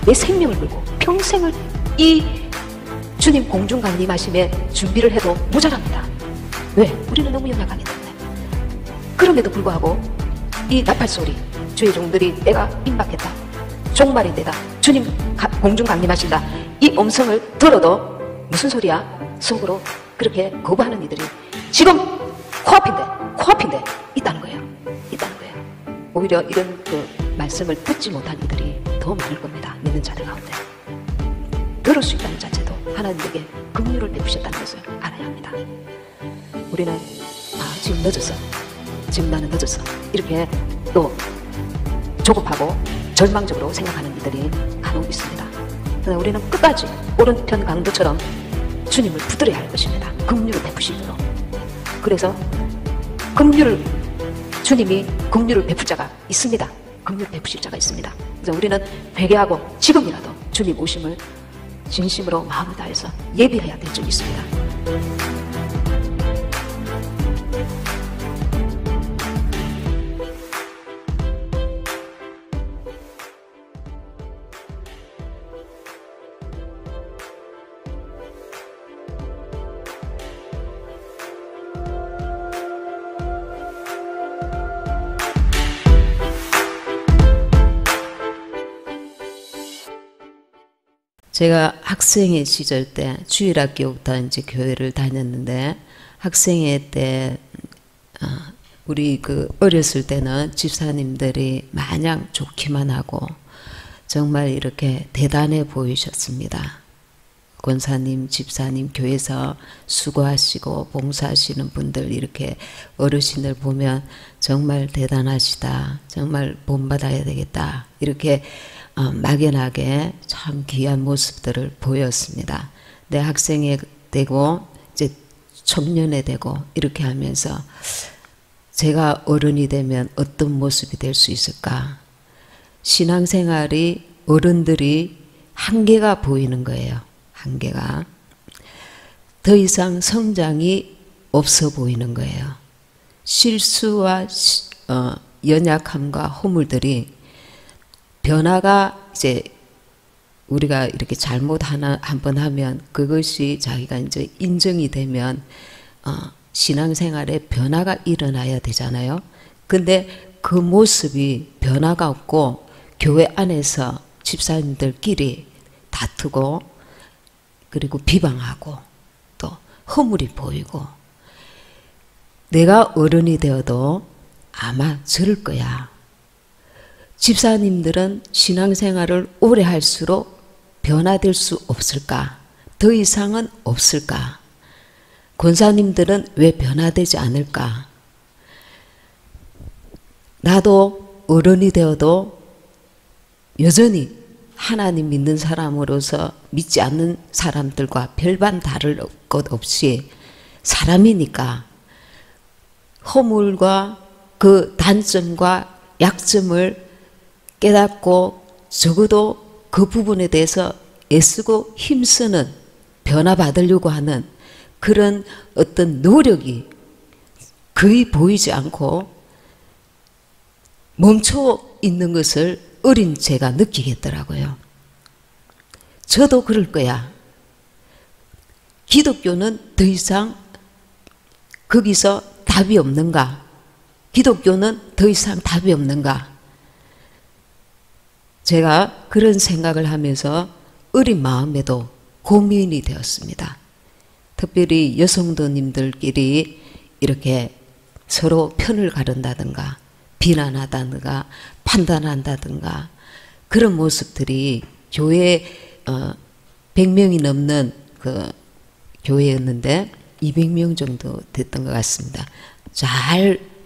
내 생명을 걸고 평생을 이 주님 공중 강림하심에 준비를 해도 모자랍니다. 왜? 우리는 너무 연약하기 때문에. 그럼에도 불구하고 이 나팔소리, 주의 종들이 때가 임박했다, 종말이 되다, 주님 공중 강림하신다, 이 음성을 들어도 무슨 소리야? 속으로 그렇게 거부하는 이들이 지금 코앞인데 있다는 거예요. 오히려 이런 그 말씀을 듣지 못한 이들이 더 많을 겁니다. 믿는 자들 가운데. 들을 수 있다는 자체도 하나님에게 긍휼을 베푸셨다는 것을 알아야 합니다. 우리는 지금 늦었어, 지금 나는 늦었어, 이렇게 또 조급하고 절망적으로 생각하는 이들이 간혹 있습니다. 그러나 우리는 끝까지 오른편 강도처럼 주님을 붙들어야 할 것입니다. 긍휼을 베푸시도록. 그래서 주님이 긍휼을 베풀 자가 있습니다. 긍휼을 베푸실 자가 있습니다. 그래서 우리는 회개하고 지금이라도 주님 오심을 진심으로 마음을 다해서 예비해야 될 점이 있습니다. 제가 학생의 시절 때 주일학교부터 이제 교회를 다녔는데, 학생회 때 우리 어렸을 때는 집사님들이 마냥 좋기만 하고 정말 이렇게 대단해 보이셨습니다. 권사님, 집사님, 교회에서 수고하시고 봉사하시는 분들, 이렇게 어르신들 보면 정말 대단하시다, 정말 본받아야 되겠다, 이렇게 막연하게 참 귀한 모습들을 보였습니다. 내 학생이 되고 이제 청년이 되고 이렇게 하면서 제가 어른이 되면 어떤 모습이 될 수 있을까? 신앙생활이, 어른들이 한계가 보이는 거예요. 한계가. 더 이상 성장이 없어 보이는 거예요. 실수와 연약함과 허물들이, 변화가 이제 우리가 이렇게 잘못 한번 하면 그것이 자기가 이제 인정이 되면 신앙생활에 변화가 일어나야 되잖아요. 근데 그 모습이 변화가 없고 교회 안에서 집사님들끼리 다투고 그리고 비방하고 또 허물이 보이고, 내가 어른이 되어도 아마 저럴 거야. 집사님들은 신앙생활을 오래 할수록 변화될 수 없을까? 더 이상은 없을까? 권사님들은 왜 변화되지 않을까? 나도 어른이 되어도 여전히 하나님 믿는 사람으로서 믿지 않는 사람들과 별반 다를 것 없이 사람이니까 허물과 그 단점과 약점을 깨닫고 적어도 그 부분에 대해서 애쓰고 힘쓰는, 변화받으려고 하는 그런 어떤 노력이 거의 보이지 않고 멈춰 있는 것을 어린 제가 느끼겠더라고요. 저도 그럴 거야. 기독교는 더 이상 거기서 답이 없는가? 기독교는 더 이상 답이 없는가? 제가 그런 생각을 하면서 어린 마음에도 고민이 되었습니다. 특별히 여성도님들끼리 이렇게 서로 편을 가른다든가 비난하다든가 판단한다든가 그런 모습들이 교회 100명이 넘는 그 교회였는데 200명 정도 됐던 것 같습니다.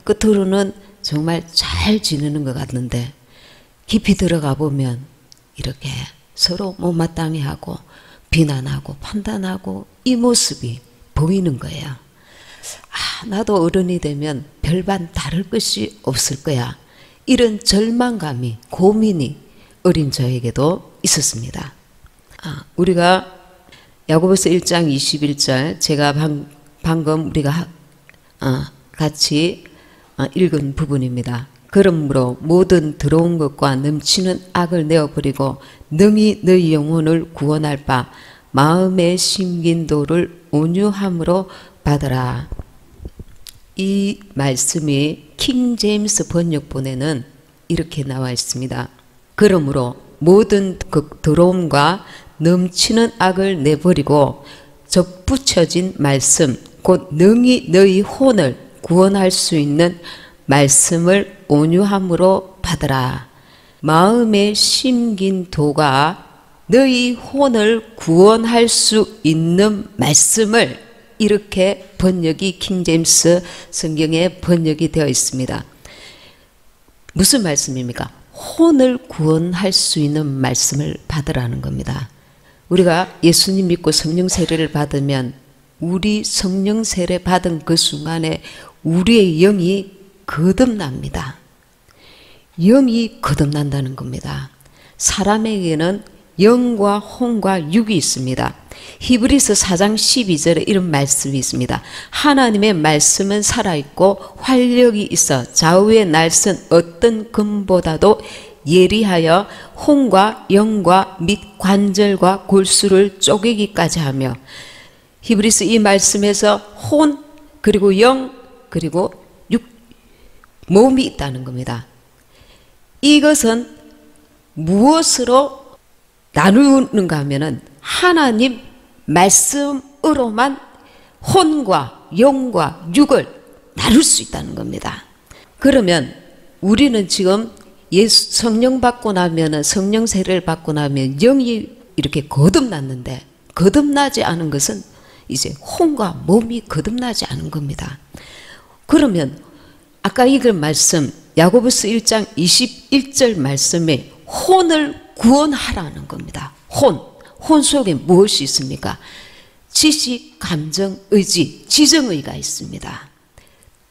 끝으로는 정말 잘 지내는 것 같는데 깊이 들어가 보면 이렇게 서로 못마땅해 하고 비난하고 판단하고 이 모습이 보이는 거예요. 나도 어른이 되면 별반 다를 것이 없을 거야. 이런 절망감이, 고민이 어린 저에게도 있었습니다. 우리가 야고보서 1장 21절, 제가 방금 우리가 같이 읽은 부분입니다. 그러므로 모든 더러운 것과 넘치는 악을 내어버리고 능히 너희 영혼을 구원할 바 마음에 심긴 도를 온유함으로 받으라. 이 말씀이 킹 제임스 번역본에는 이렇게 나와 있습니다. 그러므로 모든 더러움과 넘치는 악을 내버리고 접붙여진 말씀, 곧 능히 너희 혼을 구원할 수 있는 말씀을 온유함으로 받으라. 마음에 심긴 도가 너희 혼을 구원할 수 있는 말씀을, 이렇게 번역이 킹제임스 성경에 번역이 되어 있습니다. 무슨 말씀입니까? 혼을 구원할 수 있는 말씀을 받으라는 겁니다. 우리가 예수님 믿고 성령 세례를 받으면 우리 성령 세례 받은 그 순간에 우리의 영이 거듭납니다. 영이 거듭난다는 겁니다. 사람에게는 영과 혼과 육이 있습니다. 히브리서 4장 12절에 이런 말씀이 있습니다. 하나님의 말씀은 살아있고 활력이 있어 좌우에 날선 어떤 금보다도 예리하여 혼과 영과 및 관절과 골수를 쪼개기까지 하며, 히브리서 이 말씀에서 혼 그리고 영 그리고 육, 몸이 있다는 겁니다. 이것은 무엇으로 나누는가 하면은 하나님 말씀으로만 혼과 영과 육을 나눌 수 있다는 겁니다. 그러면 우리는 지금 예수 성령 받고 나면은, 성령 세례를 받고 나면 영이 이렇게 거듭났는데, 거듭나지 않은 것은 이제 혼과 몸이 거듭나지 않은 겁니다. 그러면 아까 읽은 말씀 야고보서 1장 21절 말씀에 혼을 구원하라는 겁니다. 혼 속에 무엇이 있습니까? 지식, 감정, 의지, 지정의가 있습니다.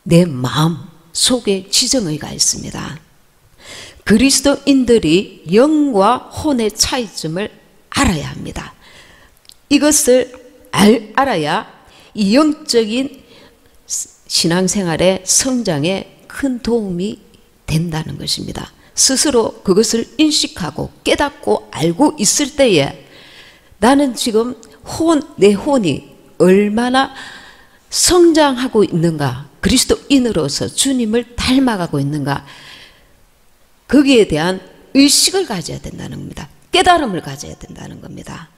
내 마음 속에 지정의가 있습니다. 그리스도인들이 영과 혼의 차이점을 알아야 합니다. 이것을 알아야 이 영적인 신앙생활의 성장에 큰 도움이 된다는 것입니다. 스스로 그것을 인식하고 깨닫고 알고 있을 때에 나는 지금 내 혼이 얼마나 성장하고 있는가, 그리스도인으로서 주님을 닮아가고 있는가, 거기에 대한 의식을 가져야 된다는 겁니다. 깨달음을 가져야 된다는 겁니다.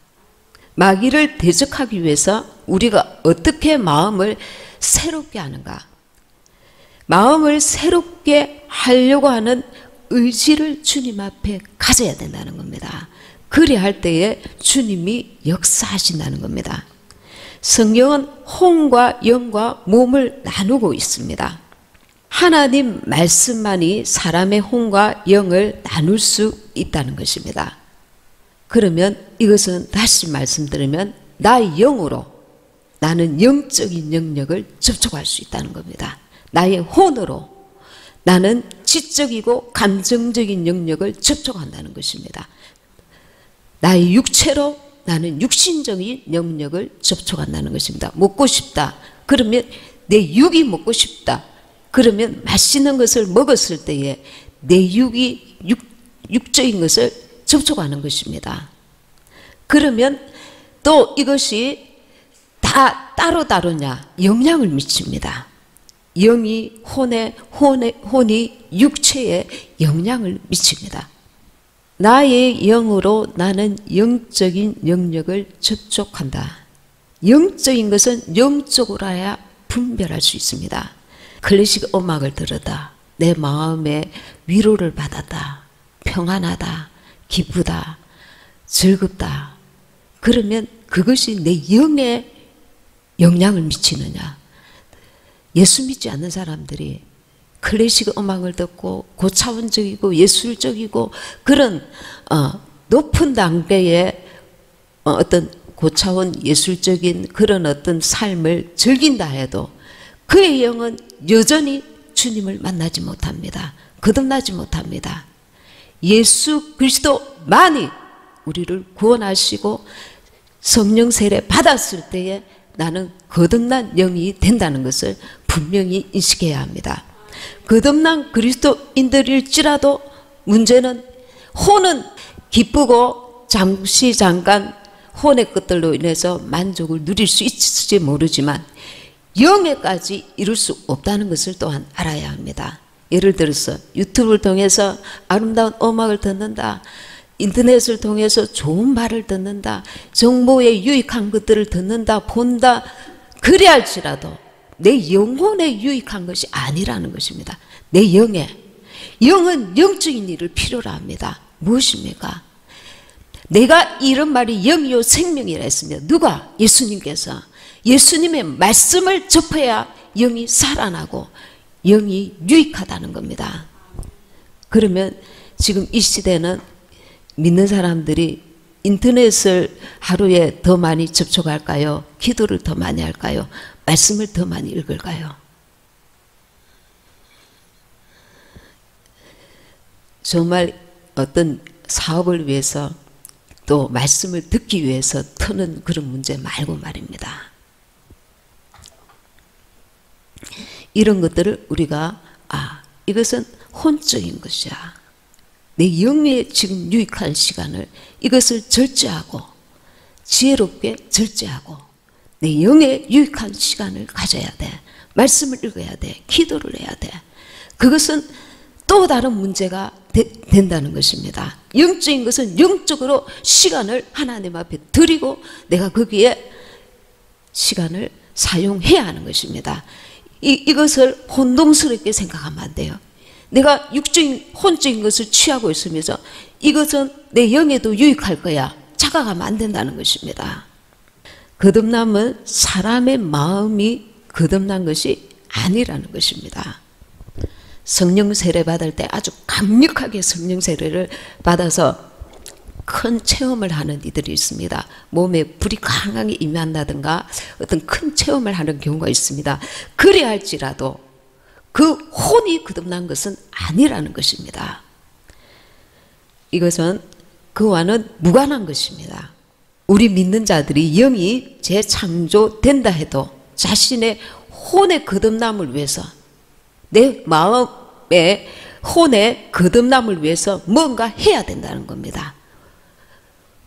마귀를 대적하기 위해서 우리가 어떻게 마음을 새롭게 하는가, 마음을 새롭게 하려고 하는 의지를 주님 앞에 가져야 된다는 겁니다. 그래야 할 때에 주님이 역사하신다는 겁니다. 성경은 혼과 영과 몸을 나누고 있습니다. 하나님 말씀만이 사람의 혼과 영을 나눌 수 있다는 것입니다. 그러면 이것은 다시 말씀드리면 나의 영으로 나는 영적인 영역을 접촉할 수 있다는 겁니다. 나의 혼으로 나는 지적이고 감정적인 영역을 접촉한다는 것입니다. 나의 육체로 나는 육신적인 영역을 접촉한다는 것입니다. 먹고 싶다. 그러면 내 육이 먹고 싶다. 그러면 맛있는 것을 먹었을 때에 내 육이 육적인 것을 접촉하는 것입니다. 그러면 또 이것이 다 따로다르냐? 영향을 미칩니다. 영이 혼이 육체에 영향을 미칩니다. 나의 영으로 나는 영적인 영역을 접촉한다. 영적인 것은 영적으로 해야 분별할 수 있습니다. 클래식 음악을 들었다. 내 마음에 위로를 받았다. 평안하다. 기쁘다. 즐겁다. 그러면 그것이 내 영에 영향을 미치느냐? 예수 믿지 않는 사람들이 클래식 음악을 듣고 고차원적이고 예술적이고 그런 높은 단계의 어떤 고차원 예술적인 그런 어떤 삶을 즐긴다 해도 그의 영은 여전히 주님을 만나지 못합니다. 거듭나지 못합니다. 예수 그리스도만이 우리를 구원하시고 성령 세례 받았을 때에 나는 거듭난 영이 된다는 것을 분명히 인식해야 합니다. 거듭난 그리스도인들일지라도 문제는 혼은 기쁘고 잠깐 혼의 것들로 인해서 만족을 누릴 수 있을지 모르지만 영에까지 이룰 수 없다는 것을 또한 알아야 합니다. 예를 들어서 유튜브를 통해서 아름다운 음악을 듣는다, 인터넷을 통해서 좋은 말을 듣는다, 정보에 유익한 것들을 듣는다, 본다, 그래 할지라도 내 영혼에 유익한 것이 아니라는 것입니다. 내 영은 영적인 일을 필요로 합니다. 무엇입니까? 내가 이런 말이 영이요 생명이라 했으며 누가? 예수님께서 예수님의 말씀을 접해야 영이 살아나고 영이 유익하다는 겁니다. 그러면 지금 이 시대는 믿는 사람들이 인터넷을 하루에 더 많이 접촉할까요? 기도를 더 많이 할까요? 말씀을 더 많이 읽을까요? 정말 어떤 사업을 위해서 또 말씀을 듣기 위해서 터는 그런 문제 말고 말입니다. 이런 것들을 우리가 이것은 혼적인 것이야. 내 영에 지금 유익한 시간을 이것을 절제하고 지혜롭게 절제하고 내 영에 유익한 시간을 가져야 돼. 말씀을 읽어야 돼. 기도를 해야 돼. 그것은 또 다른 문제가 된다는 것입니다. 영적인 것은 영적으로 시간을 하나님 앞에 드리고 내가 거기에 시간을 사용해야 하는 것입니다. 이것을 혼동스럽게 생각하면 안 돼요. 내가 육적인 혼적인 것을 취하고 있으면서 이것은 내 영에도 유익할 거야 착각하면 안 된다는 것입니다. 거듭남은 사람의 마음이 거듭난 것이 아니라는 것입니다. 성령 세례 받을 때 아주 강력하게 성령 세례를 받아서 큰 체험을 하는 이들이 있습니다. 몸에 불이 강하게 임한다든가 어떤 큰 체험을 하는 경우가 있습니다. 그래야 할지라도 그 혼이 거듭난 것은 아니라는 것입니다. 이것은 그와는 무관한 것입니다. 우리 믿는 자들이 영이 재창조된다 해도 자신의 혼의 거듭남을 위해서 내 마음의 혼의 거듭남을 위해서 뭔가 해야 된다는 겁니다.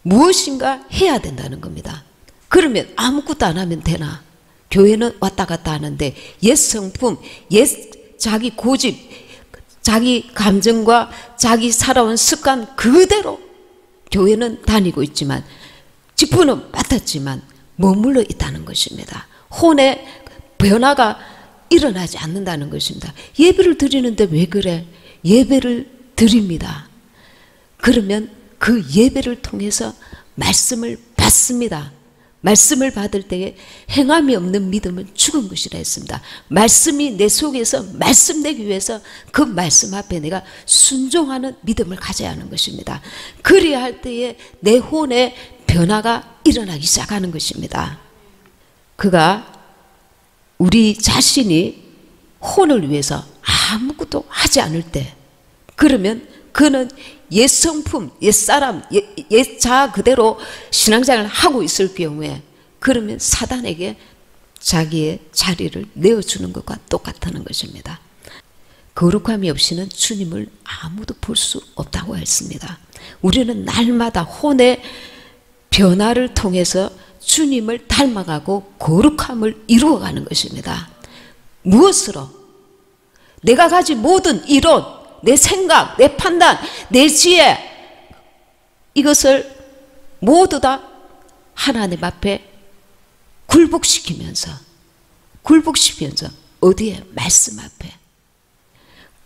무엇인가 해야 된다는 겁니다. 그러면 아무것도 안 하면 되나? 교회는 왔다 갔다 하는데 옛 성품, 옛 자기 고집, 자기 감정과 자기 살아온 습관 그대로 교회는 다니고 있지만 직분은 맡았지만 머물러 있다는 것입니다. 혼의 변화가 일어나지 않는다는 것입니다. 예배를 드리는데 왜 그래? 예배를 드립니다. 그러면 그 예배를 통해서 말씀을 받습니다. 말씀을 받을 때에 행함이 없는 믿음은 죽은 것이라 했습니다. 말씀이 내 속에서 말씀되기 위해서 그 말씀 앞에 내가 순종하는 믿음을 가져야 하는 것입니다. 그래야 할 때에 내 혼의 변화가 일어나기 시작하는 것입니다. 그가 우리 자신이 혼을 위해서 아무것도 하지 않을 때 그러면 그는 옛 성품, 옛 사람, 옛 자아 그대로 신앙생활을 하고 있을 경우에 그러면 사단에게 자기의 자리를 내어주는 것과 똑같다는 것입니다. 거룩함이 없이는 주님을 아무도 볼 수 없다고 했습니다. 우리는 날마다 혼의 변화를 통해서 주님을 닮아가고 거룩함을 이루어가는 것입니다. 무엇으로? 내가 가진 모든 이론, 내 생각, 내 판단, 내 지혜 이것을 모두 다 하나님 앞에 굴복시키면서 어디에? 말씀 앞에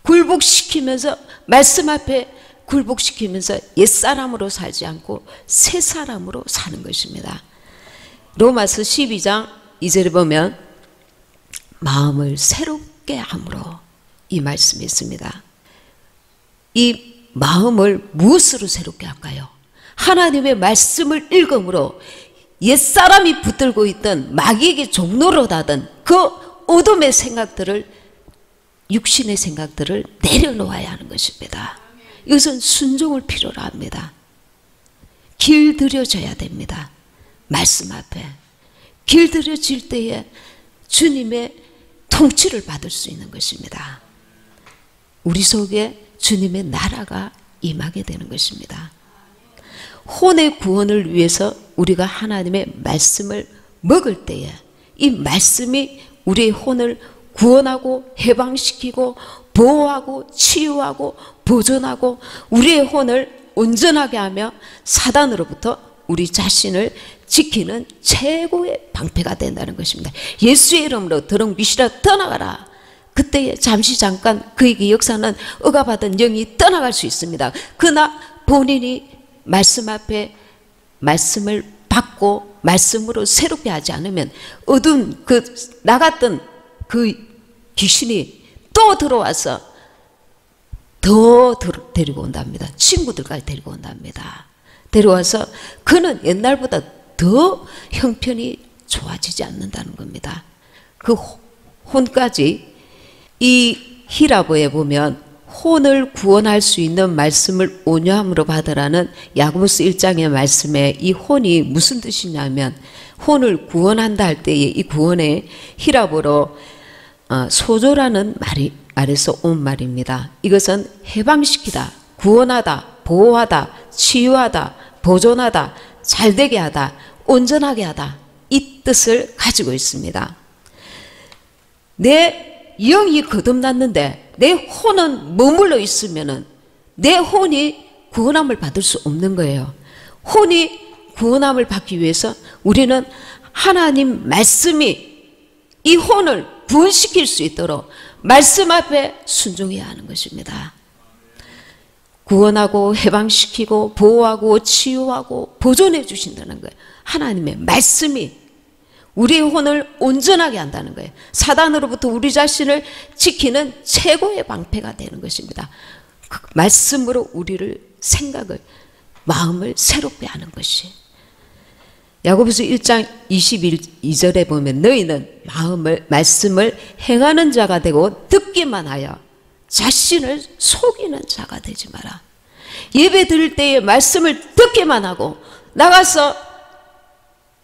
굴복시키면서 말씀 앞에 굴복시키면서 옛사람으로 살지 않고 새사람으로 사는 것입니다. 로마서 12장 2절에 보면 마음을 새롭게 함으로 이 말씀이 있습니다. 이 마음을 무엇으로 새롭게 할까요? 하나님의 말씀을 읽음으로 옛사람이 붙들고 있던 마귀에게 종노릇하던 그 어둠의 생각들을 육신의 생각들을 내려놓아야 하는 것입니다. 이것은 순종을 필요로 합니다. 길들여져야 됩니다. 말씀 앞에 길들여질 때에 주님의 통치를 받을 수 있는 것입니다. 우리 속에 주님의 나라가 임하게 되는 것입니다. 혼의 구원을 위해서 우리가 하나님의 말씀을 먹을 때에 이 말씀이 우리의 혼을 구원하고 해방시키고 보호하고 치유하고 보존하고 우리의 혼을 온전하게 하며 사단으로부터 우리 자신을 지키는 최고의 방패가 된다는 것입니다. 예수의 이름으로 더러운 귀신아 떠나가라. 그때에 잠시 잠깐 그에게 역사는 억압받은 영이 떠나갈 수 있습니다. 그러나 본인이 말씀 앞에 말씀을 받고 말씀으로 새롭게 하지 않으면 어두운 그 나갔던 그 귀신이 또 들어와서 더 데리고 온답니다. 친구들까지 데리고 온답니다. 데려와서 그는 옛날보다 더 형편이 좋아지지 않는다는 겁니다. 그 혼까지 이 히라보에 보면 혼을 구원할 수 있는 말씀을 온유함으로 받으라는 야고보서 1장의 말씀에 이 혼이 무슨 뜻이냐면 혼을 구원한다 할 때에 이 구원에 히라보로 소조라는 말에서 온 말입니다. 이것은 해방시키다, 구원하다, 보호하다, 치유하다, 보존하다, 잘되게 하다, 온전하게 하다 이 뜻을 가지고 있습니다. 내 영이 거듭났는데 내 혼은 머물러 있으면은 내 혼이 구원함을 받을 수 없는 거예요. 혼이 구원함을 받기 위해서 우리는 하나님 말씀이 이 혼을 구원시킬 수 있도록 말씀 앞에 순종해야 하는 것입니다. 구원하고 해방시키고 보호하고 치유하고 보존해 주신다는 거예요. 하나님의 말씀이 우리의 혼을 온전하게 한다는 거예요. 사단으로부터 우리 자신을 지키는 최고의 방패가 되는 것입니다. 그 말씀으로 우리를 생각을 마음을 새롭게 하는 것이 야고보서 1장 22절에 보면 너희는 말씀을 행하는 자가 되고 듣기만 하여 자신을 속이는 자가 되지 마라. 예배 드릴 때에 말씀을 듣기만 하고 나가서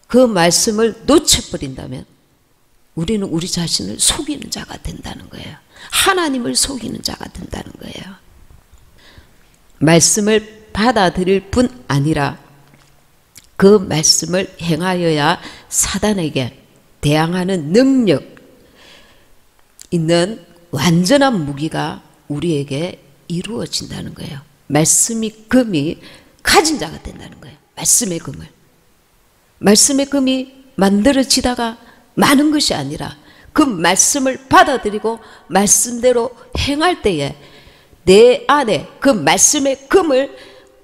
그 말씀을 놓쳐버린다면 우리는 우리 자신을 속이는 자가 된다는 거예요. 하나님을 속이는 자가 된다는 거예요. 말씀을 받아들일 뿐 아니라 그 말씀을 행하여야 사단에게 대항하는 능력 있는 완전한 무기가 우리에게 이루어진다는 거예요. 말씀이 금이 가진 자가 된다는 거예요. 말씀의 금을. 말씀의 금이 만들어지다가 많은 것이 아니라 그 말씀을 받아들이고 말씀대로 행할 때에 내 안에 그 말씀의 금을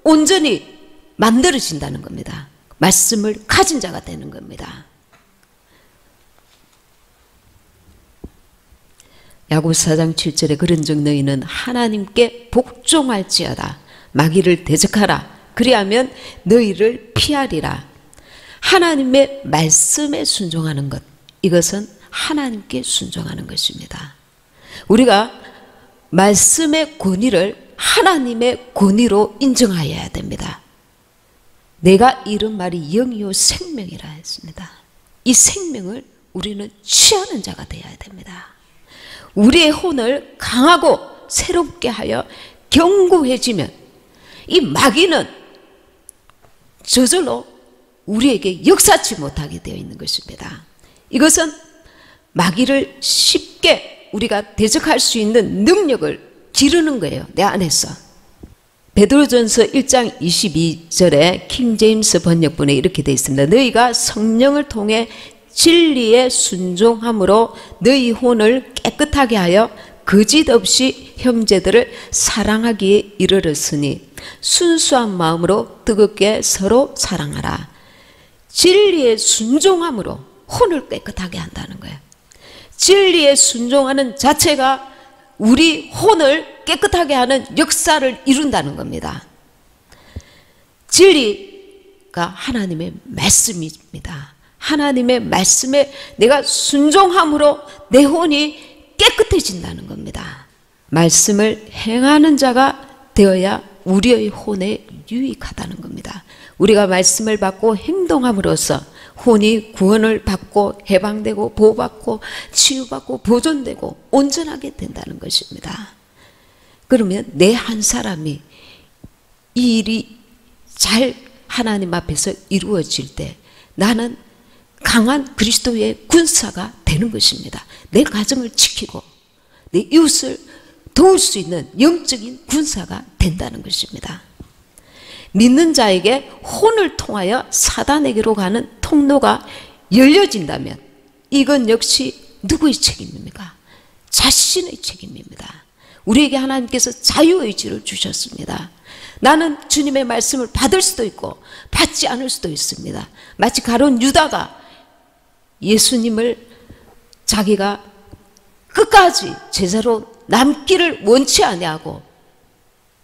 온전히 만들어진다는 겁니다. 말씀을 가진 자가 되는 겁니다. 야고보서 4장 7절에 그런즉 너희는 하나님께 복종할지어다. 마귀를 대적하라. 그리하면 너희를 피하리라. 하나님의 말씀에 순종하는 것, 이것은 하나님께 순종하는 것입니다. 우리가 말씀의 권위를 하나님의 권위로 인정하여야 됩니다. 내가 이런 말이 영이요 생명이라 했습니다. 이 생명을 우리는 취하는 자가 되어야 됩니다. 우리의 혼을 강하고 새롭게 하여 견고해지면 이 마귀는 저절로 우리에게 역사치 못하게 되어 있는 것입니다. 이것은 마귀를 쉽게 우리가 대적할 수 있는 능력을 기르는 거예요. 내 안에서. 베드로전서 1장 22절에 킹제임스 번역본에 이렇게 되어 있습니다. 너희가 성령을 통해 진리에 순종함으로 너희 혼을 깨끗하게 하여 거짓 없이 형제들을 사랑하기에 이르렀으니 순수한 마음으로 뜨겁게 서로 사랑하라. 진리에 순종함으로 혼을 깨끗하게 한다는 거예요. 진리에 순종하는 자체가 우리 혼을 깨끗하게 하는 역사를 이룬다는 겁니다. 진리가 하나님의 말씀입니다. 하나님의 말씀에 내가 순종함으로 내 혼이 깨끗해진다는 겁니다. 말씀을 행하는 자가 되어야 우리의 혼에 유익하다는 겁니다. 우리가 말씀을 받고 행동함으로써 혼이 구원을 받고 해방되고 보호받고 치유받고 보존되고 온전하게 된다는 것입니다. 그러면 내 한 사람이 이 일이 잘 하나님 앞에서 이루어질 때 나는 강한 그리스도의 군사가 되는 것입니다. 내 가정을 지키고 내 이웃을 도울 수 있는 영적인 군사가 된다는 것입니다. 믿는 자에게 혼을 통하여 사단에게로 가는 통로가 열려진다면 이건 역시 누구의 책임입니까? 자신의 책임입니다. 우리에게 하나님께서 자유의지를 주셨습니다. 나는 주님의 말씀을 받을 수도 있고 받지 않을 수도 있습니다. 마치 가룟 유다가 예수님을 자기가 끝까지 제자로 남기를 원치 아니하고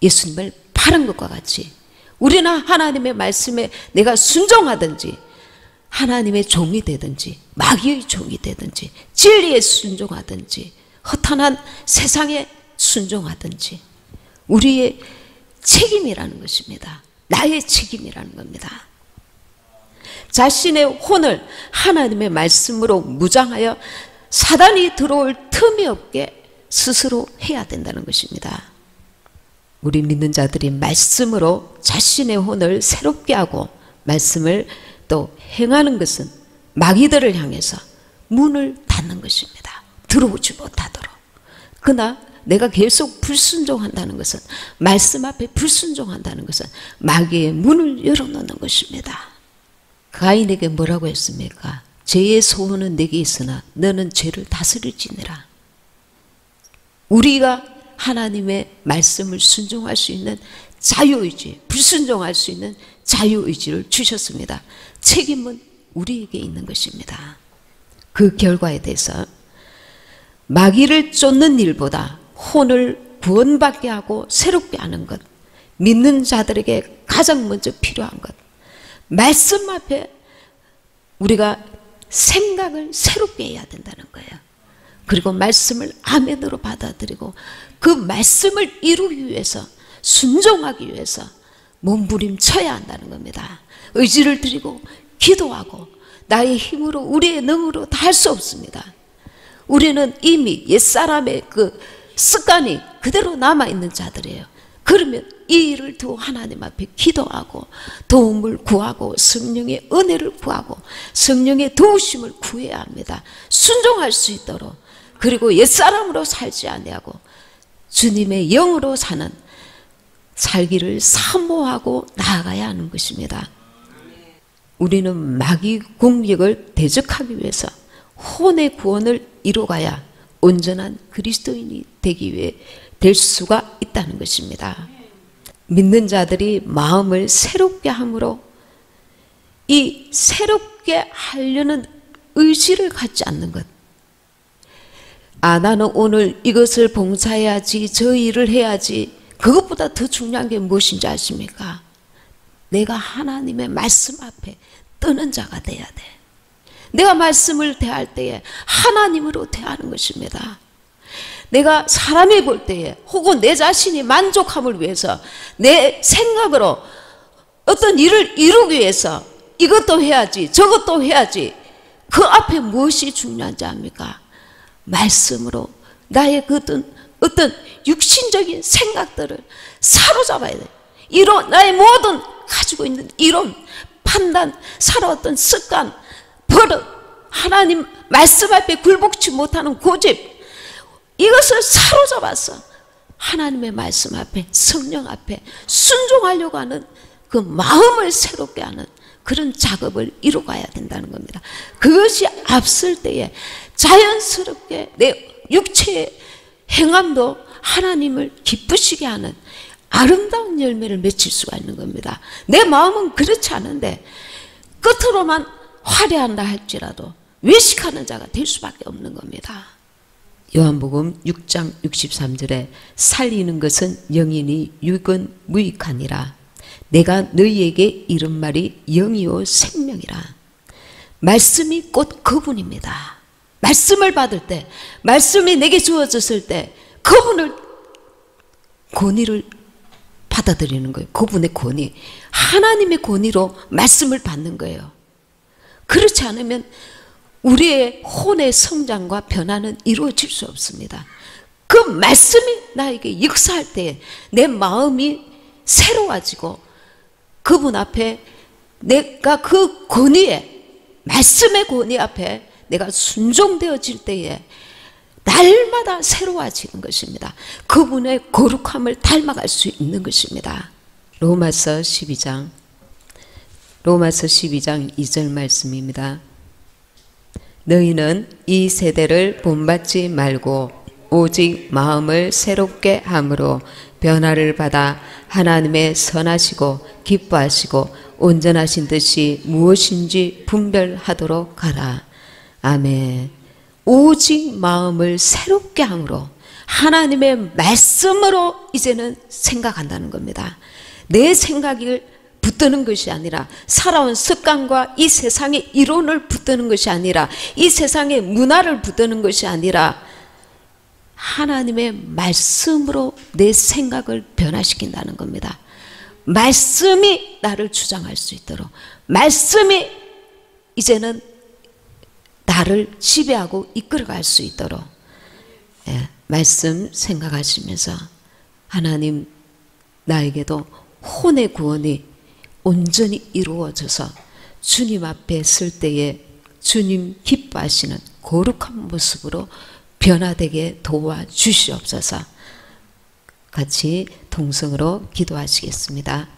예수님을 바른 것과 같이 우리는 하나님의 말씀에 내가 순종하든지 하나님의 종이 되든지 마귀의 종이 되든지 진리에 순종하든지 허탄한 세상에 순종하든지 우리의 책임이라는 것입니다. 나의 책임이라는 겁니다. 자신의 혼을 하나님의 말씀으로 무장하여 사단이 들어올 틈이 없게 스스로 해야 된다는 것입니다. 우리 믿는 자들이 말씀으로 자신의 혼을 새롭게 하고 말씀을 또 행하는 것은 마귀들을 향해서 문을 닫는 것입니다. 들어오지 못하도록. 그러나 내가 계속 불순종한다는 것은 말씀 앞에 불순종한다는 것은 마귀의 문을 열어놓는 것입니다. 가인에게 뭐라고 했습니까? 죄의 소원은 내게 있으나 너는 죄를 다스릴지니라. 우리가 하나님의 말씀을 순종할 수 있는 자유의지, 불순종할 수 있는 자유의지를 주셨습니다. 책임은 우리에게 있는 것입니다. 그 결과에 대해서 마귀를 쫓는 일보다 혼을 구원받게 하고 새롭게 하는 것, 믿는 자들에게 가장 먼저 필요한 것, 말씀 앞에 우리가 생각을 새롭게 해야 된다는 거예요. 그리고 말씀을 아멘으로 받아들이고 그 말씀을 이루기 위해서 순종하기 위해서 몸부림쳐야 한다는 겁니다. 의지를 드리고 기도하고 나의 힘으로 우리의 능으로 다 할 수 없습니다. 우리는 이미 옛사람의 그 습관이 그대로 남아있는 자들이에요. 그러면 이 일을 두고 하나님 앞에 기도하고 도움을 구하고 성령의 은혜를 구하고 성령의 도우심을 구해야 합니다. 순종할 수 있도록. 그리고 옛사람으로 살지 아니하고 주님의 영으로 사는 살기를 사모하고 나아가야 하는 것입니다. 우리는 마귀 공격을 대적하기 위해서 혼의 구원을 이루어가야 온전한 그리스도인이 되기 위해 될 수가 있다는 것입니다. 믿는 자들이 마음을 새롭게 함으로 이 새롭게 하려는 의지를 갖지 않는 것. 아, 나는 오늘 이것을 봉사해야지, 저 일을 해야지. 그것보다 더 중요한 게 무엇인지 아십니까? 내가 하나님의 말씀 앞에 뜨는 자가 돼야 돼. 내가 말씀을 대할 때에 하나님으로 대하는 것입니다. 내가 사람이 볼 때에 혹은 내 자신이 만족함을 위해서 내 생각으로 어떤 일을 이루기 위해서 이것도 해야지 저것도 해야지 그 앞에 무엇이 중요한지 압니까? 말씀으로 나의 그 어떤 육신적인 생각들을 사로잡아야 돼. 이론, 나의 모든 가지고 있는 이론, 판단, 살아왔던 습관, 버릇, 하나님 말씀 앞에 굴복치 못하는 고집, 이것을 사로잡아서 하나님의 말씀 앞에 성령 앞에 순종하려고 하는 그 마음을 새롭게 하는 그런 작업을 이루어가야 된다는 겁니다. 그것이 앞설 때에 자연스럽게 내 육체의 행함도 하나님을 기쁘시게 하는 아름다운 열매를 맺힐 수가 있는 겁니다. 내 마음은 그렇지 않은데 겉으로만 화려한다 할지라도 외식하는 자가 될 수밖에 없는 겁니다. 요한복음 6장 63절에 살리는 것은 영이니 육은 무익하니라. 내가 너희에게 이른 말이 영이요 생명이라. 말씀이 곧 그분입니다. 말씀을 받을 때, 말씀이 내게 주어졌을 때 그분을 권위를 받아들이는 거예요. 그분의 권위, 하나님의 권위로 말씀을 받는 거예요. 그렇지 않으면 우리의 혼의 성장과 변화는 이루어질 수 없습니다. 그 말씀이 나에게 역사할 때 내 마음이 새로워지고 그분 앞에 내가 그 권위에, 말씀의 권위 앞에 내가 순종되어질 때에 날마다 새로워지는 것입니다. 그분의 거룩함을 닮아갈 수 있는 것입니다. 로마서 12장 2절 말씀입니다. 너희는 이 세대를 본받지 말고 오직 마음을 새롭게 함으로 변화를 받아 하나님의 선하시고 기뻐하시고 온전하신 뜻이 무엇인지 분별하도록 하라. 아멘. 오직 마음을 새롭게 함으로, 하나님의 말씀으로 이제는 생각한다는 겁니다. 내 생각을 붙드는 것이 아니라, 살아온 습관과 이 세상의 이론을 붙드는 것이 아니라, 이 세상의 문화를 붙드는 것이 아니라 하나님의 말씀으로 내 생각을 변화시킨다는 겁니다. 말씀이 나를 주장할 수 있도록, 말씀이 이제는 나를 지배하고 이끌어갈 수 있도록, 말씀 생각하시면서 하나님, 나에게도 혼의 구원이 온전히 이루어져서 주님 앞에 설 때에 주님 기뻐하시는 거룩한 모습으로 변화되게 도와주시옵소서. 같이 동성으로 기도하시겠습니다.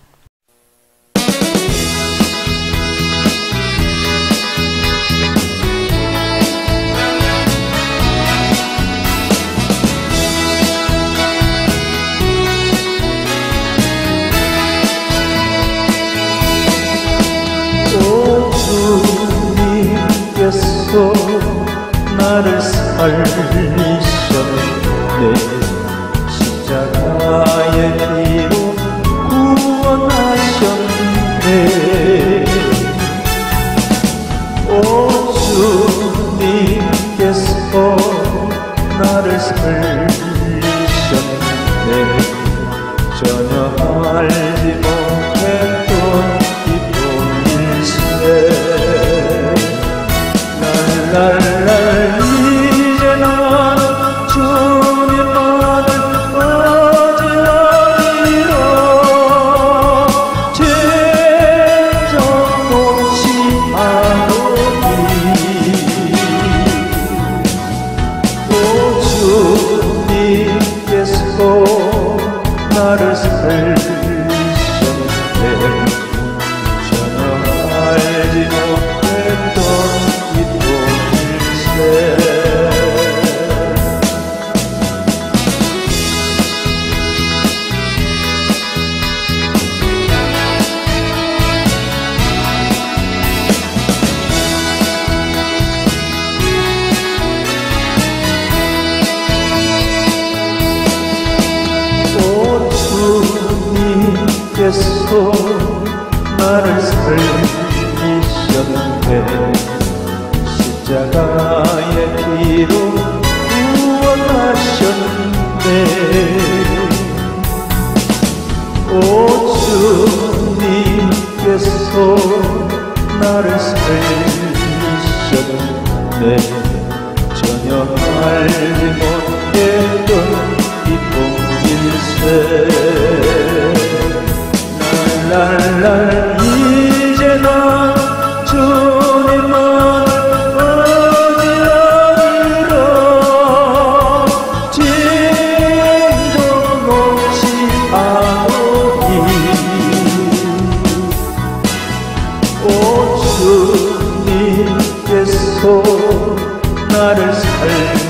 오 주님께서 나를 살리셨네. 십자가의 피로 구원하셨네. 오 주님께서 나를 살리셨네. 전혀 알지 못했던 기쁜 일세. 랄랄랄 이제 나는 주님만을 의지하리라. 죄정 놓지 않으리. 오 주님께서 나를 살리셨네. 전혀 알지 못했던 기쁜 일세. 오 주님께서 나를 살리셨네. 십자가의 피로 구원하셨네. 오 주님께서 나를 살리셨네. 전혀 알지 못했던 기쁜 일세. 랄랄랄 이제 나 주님만을 의지하리라. 진정 놓지 않으리. 오 주님께서 나를 살리셨네.